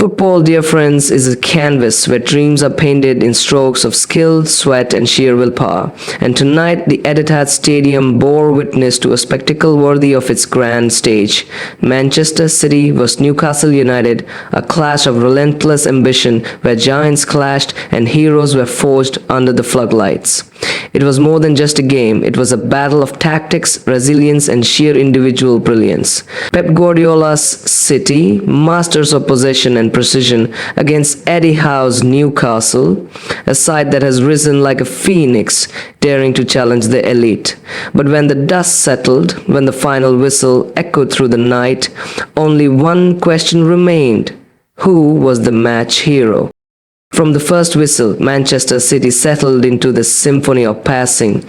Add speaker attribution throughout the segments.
Speaker 1: Football, dear friends, is a canvas where dreams are painted in strokes of skill, sweat, and sheer willpower. And tonight, the Etched Stadium bore witness to a spectacle worthy of its grand stage. Manchester City vs Newcastle United, a clash of relentless ambition where giants clashed and heroes were forged under the floodlights. It was more than just a game, it was a battle of tactics, resilience, and sheer individual brilliance. Pep Guardiola's City, masters of possession and precision, against Eddie Howe's Newcastle, a side that has risen like a phoenix, daring to challenge the elite. But when the dust settled, when the final whistle echoed through the night, only one question remained: who was the match hero? From the first whistle, Manchester City settled into the symphony of passing,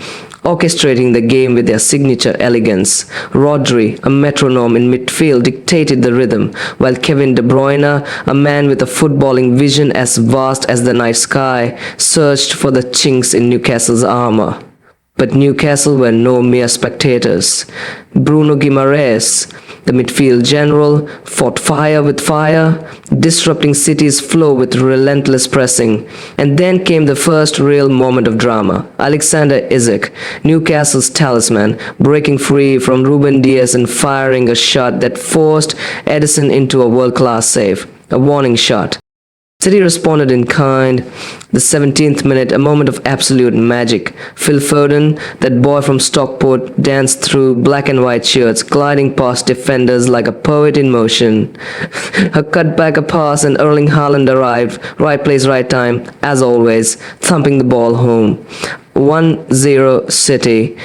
Speaker 1: orchestrating the game with their signature elegance. Rodri, a metronome in midfield, dictated the rhythm, while Kevin De Bruyne, a man with a footballing vision as vast as the night sky, searched for the chinks in Newcastle's armor. But Newcastle were no mere spectators. Bruno Guimaraes, the midfield general, fought fire with fire, disrupting City's flow with relentless pressing. And then came the first real moment of drama. Alexander Isak, Newcastle's talisman, breaking free from Ruben Dias and firing a shot that forced Edison into a world-class save, a warning shot. City responded in kind. The 17th minute, a moment of absolute magic. Phil Foden, that boy from Stockport, danced through black and white shirts, gliding past defenders like a poet in motion. A cutback, a pass, and Erling Haaland arrived. Right place, right time, as always, thumping the ball home. 1-0 City.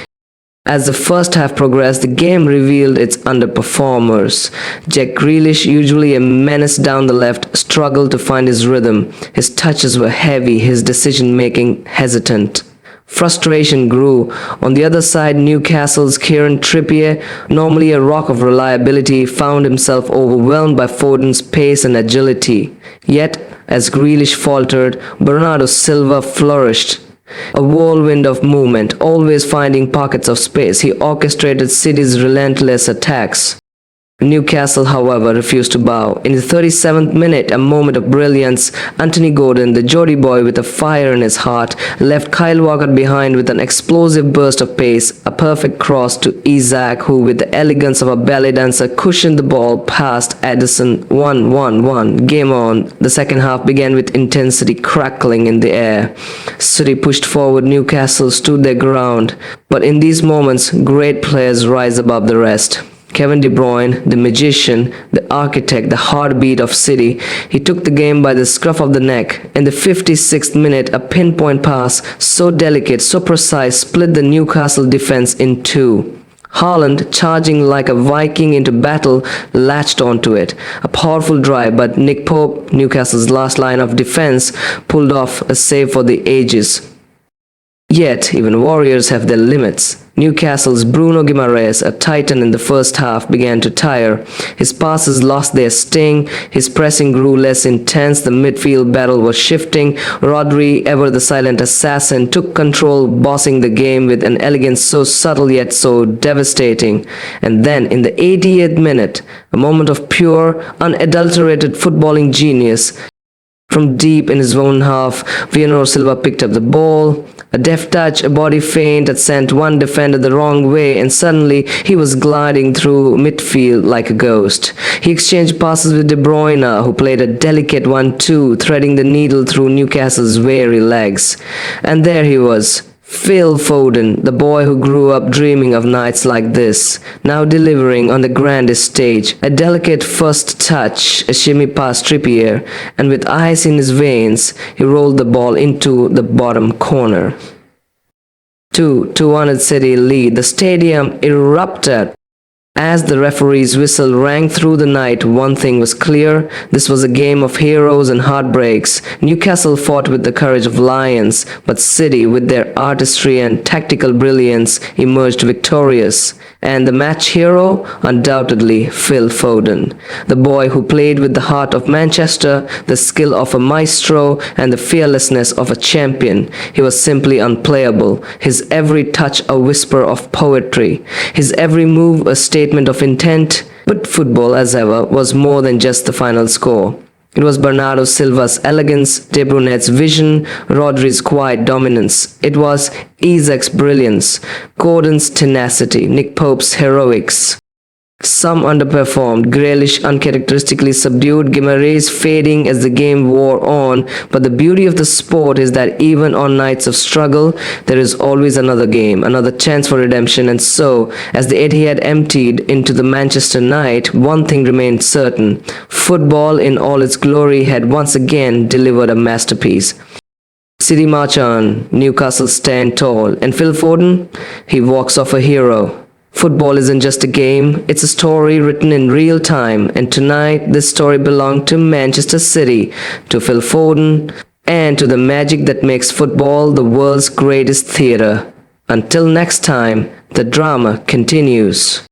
Speaker 1: As the first half progressed, the game revealed its underperformers. Jack Grealish, usually a menace down the left, struggled to find his rhythm. His touches were heavy, his decision-making hesitant. Frustration grew. On the other side, Newcastle's Kieran Trippier, normally a rock of reliability, found himself overwhelmed by Foden's pace and agility. Yet, as Grealish faltered, Bernardo Silva flourished. A whirlwind of movement, always finding pockets of space, he orchestrated City's relentless attacks. Newcastle, however, refused to bow. In the 37th minute, a moment of brilliance, Anthony Gordon, the Geordie boy with a fire in his heart, left Kyle Walker behind with an explosive burst of pace, a perfect cross to Isak, who with the elegance of a ballet dancer cushioned the ball past Edison. 1-1-1. Game on. The second half began with intensity crackling in the air. City pushed forward, Newcastle stood their ground. But in these moments, great players rise above the rest. Kevin De Bruyne, the magician, the architect, the heartbeat of City, he took the game by the scruff of the neck. In the 56th minute, a pinpoint pass, so delicate, so precise, split the Newcastle defense in two. Haaland, charging like a Viking into battle, latched onto it. A powerful drive, but Nick Pope, Newcastle's last line of defense, pulled off a save for the ages. Yet, even warriors have their limits. Newcastle's Bruno Guimaraes, a titan in the first half, began to tire. His passes lost their sting, his pressing grew less intense, the midfield battle was shifting. Rodri, ever the silent assassin, took control, bossing the game with an elegance so subtle yet so devastating. And then, in the 80th minute, a moment of pure, unadulterated footballing genius. From deep in his own half, Bernardo Silva picked up the ball. A deft touch, a body feint that sent one defender the wrong way, and suddenly he was gliding through midfield like a ghost. He exchanged passes with De Bruyne, who played a delicate 1-2, threading the needle through Newcastle's weary legs. And there he was, Phil Foden, the boy who grew up dreaming of nights like this, now delivering on the grandest stage. A delicate first touch, a shimmy past Trippier, and with ice in his veins, he rolled the ball into the bottom corner. 2-1 City lead. The stadium erupted. As the referee's whistle rang through the night, one thing was clear. This was a game of heroes and heartbreaks. Newcastle fought with the courage of lions, but City, with their artistry and tactical brilliance, emerged victorious. And the match hero? Undoubtedly Phil Foden. The boy who played with the heart of Manchester, the skill of a maestro, and the fearlessness of a champion. He was simply unplayable. His every touch a whisper of poetry. His every move a statement of intent. But football, as ever, was more than just the final score. It was Bernardo Silva's elegance, De Bruyne's vision, Rodri's quiet dominance. It was Isaac's brilliance, Gordon's tenacity, Nick Pope's heroics. Some underperformed, Grealish uncharacteristically subdued, Guimaraes fading as the game wore on, but the beauty of the sport is that even on nights of struggle, there is always another game, another chance for redemption, and so, as the Etihad emptied into the Manchester night, one thing remained certain. Football in all its glory had once again delivered a masterpiece. City march on, Newcastle stand tall, and Phil Foden, he walks off a hero. Football isn't just a game, it's a story written in real time, and tonight this story belonged to Manchester City, to Phil Foden, and to the magic that makes football the world's greatest theatre. Until next time, the drama continues.